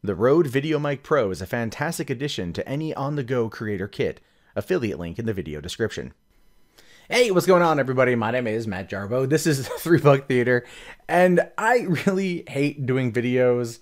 The Rode VideoMic Pro is a fantastic addition to any on-the-go creator kit. Affiliate link in the video description. Hey, what's going on, everybody? My name is Matt Jarbo. This is $3 Theater, and I really hate doing videos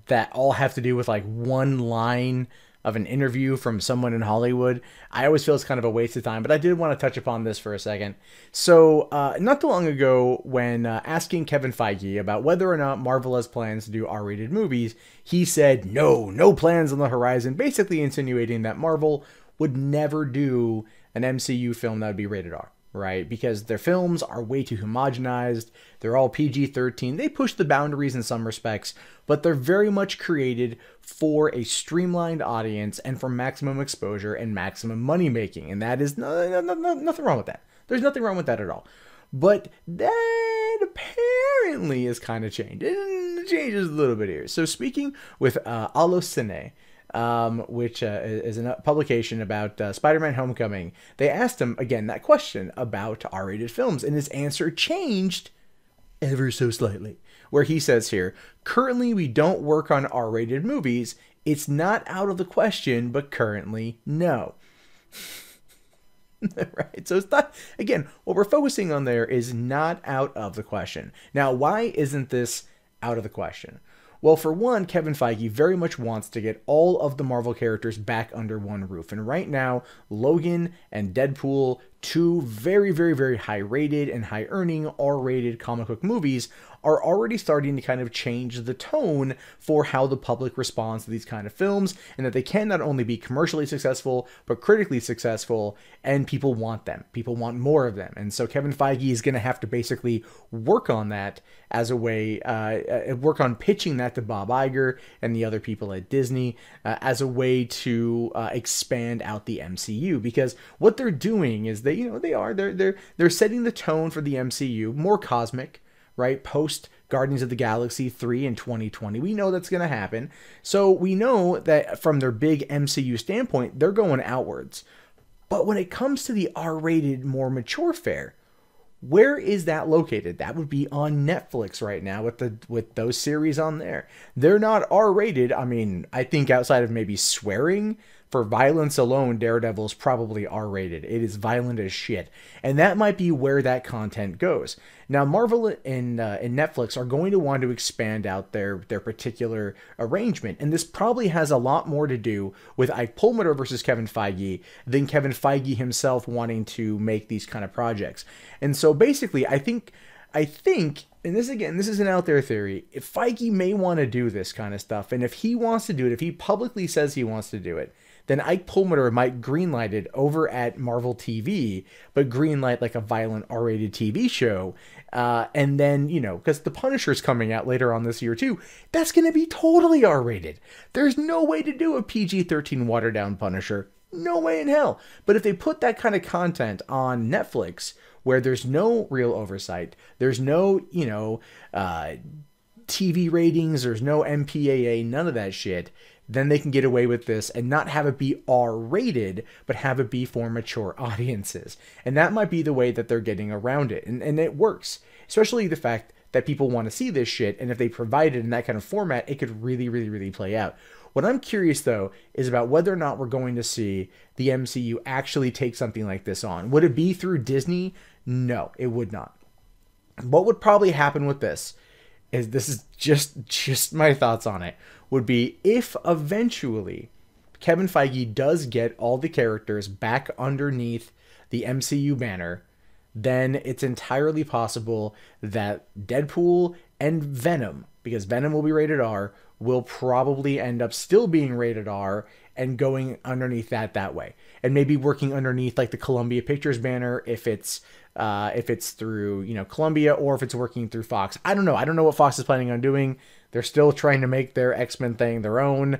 that all have to do with like one line of an interview from someone in Hollywood. I always feel it's kind of a waste of time, but I did want to touch upon this for a second. So, not too long ago, when asking Kevin Feige about whether or not Marvel has plans to do R-rated movies, he said, no plans on the horizon, basically insinuating that Marvel would never do an MCU film that would be rated R, right? Because their films are way too homogenized. They're all PG-13. They push the boundaries in some respects, but they're very much created for a streamlined audience and for maximum exposure and maximum money making. And that is nothing wrong with that. There's nothing wrong with that at all. But that apparently is kind of changed. It changes a little bit here. So speaking with Allociné, which is a publication about Spider-Man Homecoming, they asked him, again, that question about R-rated films, and his answer changed ever so slightly, where he says here, currently we don't work on R-rated movies. It's not out of the question, but currently, no. Right, so it's not, again, what we're focusing on there is not out of the question. Now, why isn't this out of the question? Well, for one, Kevin Feige very much wants to get all of the Marvel characters back under one roof. And right now, Logan and Deadpool, two very high-rated and high-earning R-rated comic book movies, are already starting to kind of change the tone for how the public responds to these kind of films, and that they can not only be commercially successful, but critically successful, and people want them. People want more of them. And so Kevin Feige is going to have to basically work on that as a way, work on pitching that to Bob Iger and the other people at Disney as a way to expand out the MCU. Because what they're doing is they're setting the tone for the MCU, more cosmic, right? Post Guardians of the Galaxy 3 in 2020. We know that's going to happen. So we know that from their big MCU standpoint, they're going outwards. But when it comes to the R-rated, more mature fare, where is that located? That would be on Netflix right now with those series on there. They're not R-rated. I mean, I think outside of maybe swearing, for violence alone, Daredevil's probably R-rated. It is violent as shit. And that might be where that content goes. Now, Marvel and Netflix are going to want to expand out their particular arrangement. And this probably has a lot more to do with Ike Perlmutter versus Kevin Feige than Kevin Feige himself wanting to make these kind of projects. And so basically, I think, and this is an out there theory, if Feige may want to do this kind of stuff, and if he wants to do it, if he publicly says he wants to do it, then Ike Perlmutter might greenlight it over at Marvel TV, but greenlight like a violent R-rated TV show. And then, because The Punisher's coming out later on this year too, that's going to be totally R-rated. There's no way to do a PG-13 watered down Punisher. No way in hell. But if they put that kind of content on Netflix, where there's no real oversight, there's no, TV ratings, there's no MPAA, none of that shit, then they can get away with this and not have it be R-rated, but have it be for mature audiences. And that might be the way that they're getting around it. And it works, especially the fact that people want to see this shit, and if they provide it in that kind of format, it could really play out. What I'm curious, though, is about whether or not we're going to see the MCU actually take something like this on. Would it be through Disney? No, it would not. What would probably happen with this is just my thoughts on it, would be if eventually Kevin Feige does get all the characters back underneath the MCU banner, then it's entirely possible that Deadpool and Venom, because Venom will be rated R, will probably end up still being rated R and going underneath that way. And maybe working underneath like the Columbia Pictures banner if it's through, Columbia, or if it's working through Fox. I don't know. I don't know what Fox is planning on doing. They're still trying to make their X-Men thing their own.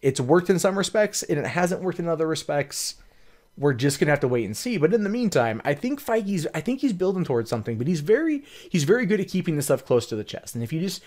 It's worked in some respects, and it hasn't worked in other respects. we're just gonna have to wait and see. But in the meantime, I think he's building towards something, but he's very good at keeping this stuff close to the chest. And if you just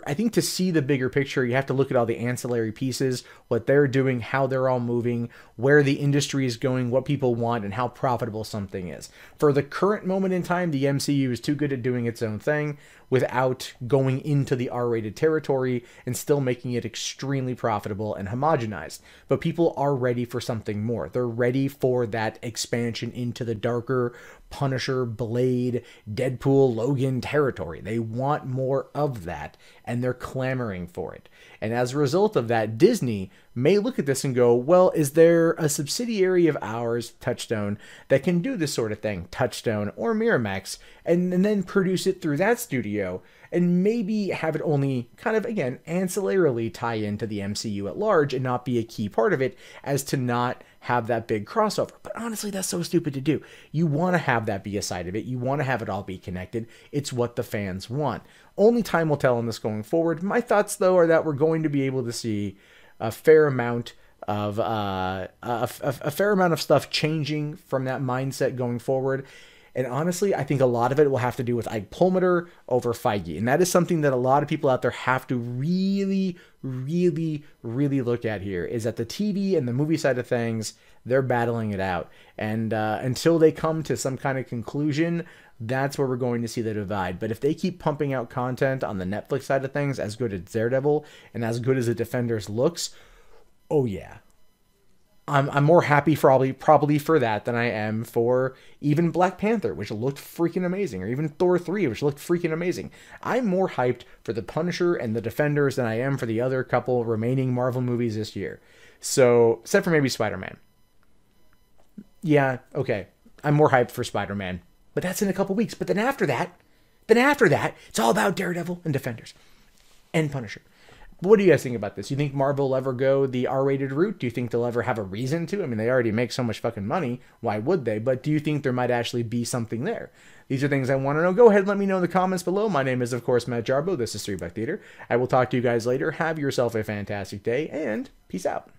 I think to see the bigger picture, you have to look at all the ancillary pieces, what they're doing, how they're all moving, where the industry is going, what people want, and how profitable something is. For the current moment in time, the MCU is too good at doing its own thing without going into the R-rated territory and still making it extremely profitable and homogenized. But people are ready for something more. They're ready for that expansion into the darker Punisher, Blade, Deadpool, Logan territory. They want more of that, and they're clamoring for it. And as a result of that, Disney may look at this and go, well, is there a subsidiary of ours, Touchstone, that can do this sort of thing, Touchstone or Miramax, and then produce it through that studio, and maybe have it only kind of, again, ancillarily tie into the MCU at large and not be a key part of it, as to not have that big crossover. But honestly, that's so stupid to do. You want to have that be a side of it. You want to have it all be connected. It's what the fans want. Only time will tell on this going forward. My thoughts, though, are that we're going to be able to see a fair amount of stuff changing from that mindset going forward. And honestly, I think a lot of it will have to do with Ike Perlmutter over Feige. And that is something that a lot of people out there have to really, really, really look at here, is that the TV and the movie side of things, they're battling it out. And until they come to some kind of conclusion, that's where we're going to see the divide. But if they keep pumping out content on the Netflix side of things, as good as Daredevil and as good as the Defenders looks, oh yeah. I'm more happy probably for that than I am for even Black Panther, which looked freaking amazing, or even Thor 3, which looked freaking amazing. I'm more hyped for the Punisher and the Defenders than I am for the other couple remaining Marvel movies this year. So, except for maybe Spider-Man. Yeah, okay. I'm more hyped for Spider-Man, but that's in a couple weeks. But then after that, it's all about Daredevil and Defenders and Punisher. What do you guys think about this? You think Marvel will ever go the R-rated route? Do you think they'll ever have a reason to? I mean, they already make so much fucking money. Why would they? But do you think there might actually be something there? These are things I want to know. Go ahead and let me know in the comments below. My name is, of course, Matt Jarbo. This is 3 Buck Theater. I will talk to you guys later. Have yourself a fantastic day, and peace out.